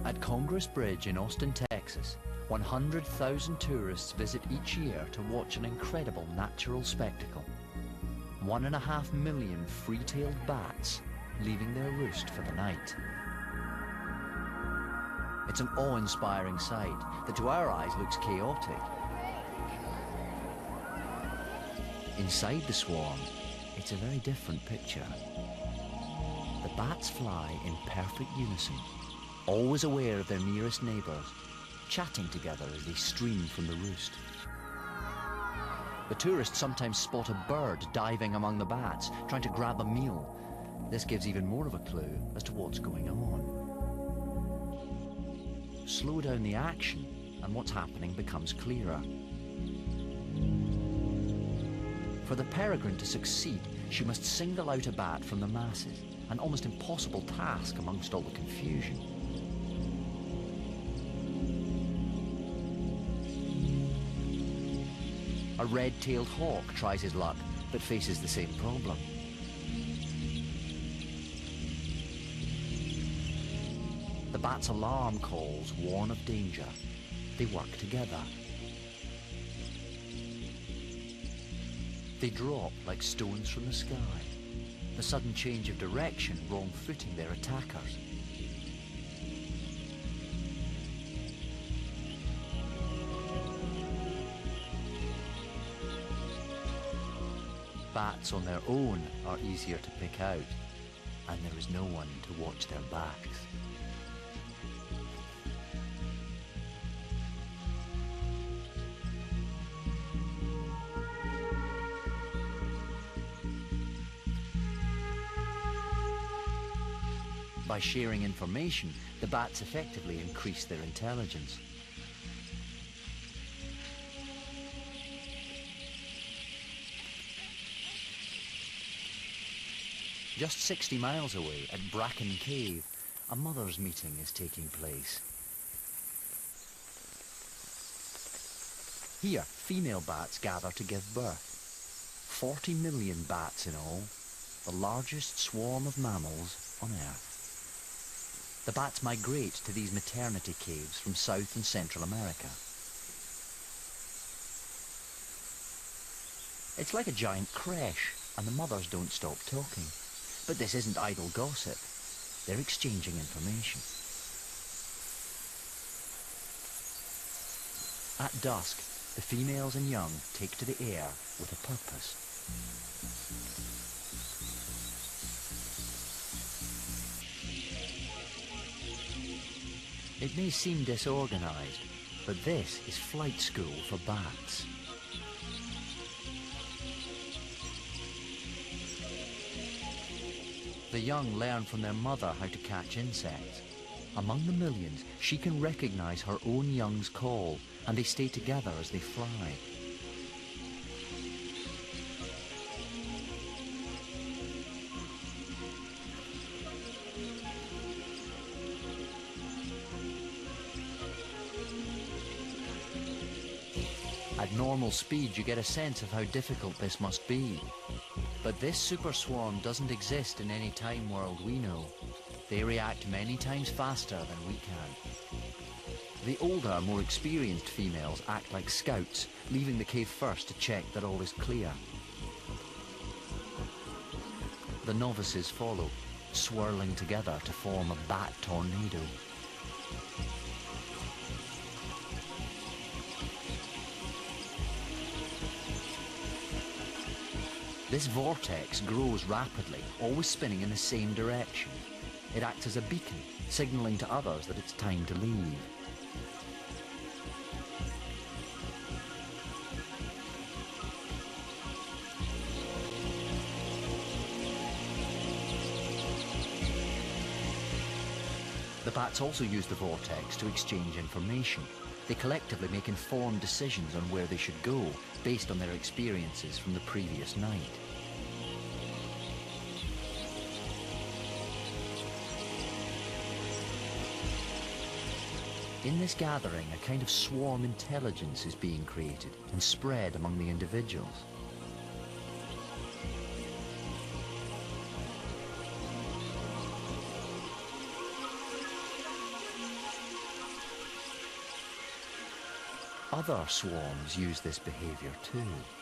At Congress Bridge in Austin, Texas, 100,000 tourists visit each year to watch an incredible natural spectacle. 1.5 million free-tailed bats leaving their roost for the night. It's an awe-inspiring sight that to our eyes looks chaotic. Inside the swarm, it's a very different picture. The bats fly in perfect unison, always aware of their nearest neighbours, chatting together as they stream from the roost. The tourists sometimes spot a bird diving among the bats, trying to grab a meal. This gives even more of a clue as to what's going on. Slow down the action, and what's happening becomes clearer. For the peregrine to succeed, she must single out a bat from the masses, an almost impossible task amongst all the confusion. A red-tailed hawk tries his luck, but faces the same problem. The bat's alarm calls warn of danger. They work together. They drop like stones from the sky, the sudden change of direction wrong-footing their attackers. Bats on their own are easier to pick out, and there is no one to watch their backs. By sharing information, the bats effectively increase their intelligence. Just 60 miles away at Bracken Cave, a mother's meeting is taking place. Here, female bats gather to give birth. 40 million bats in all, the largest swarm of mammals on Earth. The bats migrate to these maternity caves from South and Central America. It's like a giant creche, and the mothers don't stop talking. But this isn't idle gossip. They're exchanging information. At dusk, the females and young take to the air with a purpose. It may seem disorganized, but this is flight school for bats. The young learn from their mother how to catch insects. Among the millions, she can recognize her own young's call, and they stay together as they fly. At normal speed, you get a sense of how difficult this must be. But this super swarm doesn't exist in any time world we know. They react many times faster than we can. The older, more experienced females act like scouts, leaving the cave first to check that all is clear. The novices follow, swirling together to form a bat tornado. This vortex grows rapidly, always spinning in the same direction. It acts as a beacon, signaling to others that it's time to leave. The bats also use the vortex to exchange information. They collectively make informed decisions on where they should go, based on their experiences from the previous night. In this gathering, a kind of swarm intelligence is being created and spread among the individuals. Other swarms use this behaviour too.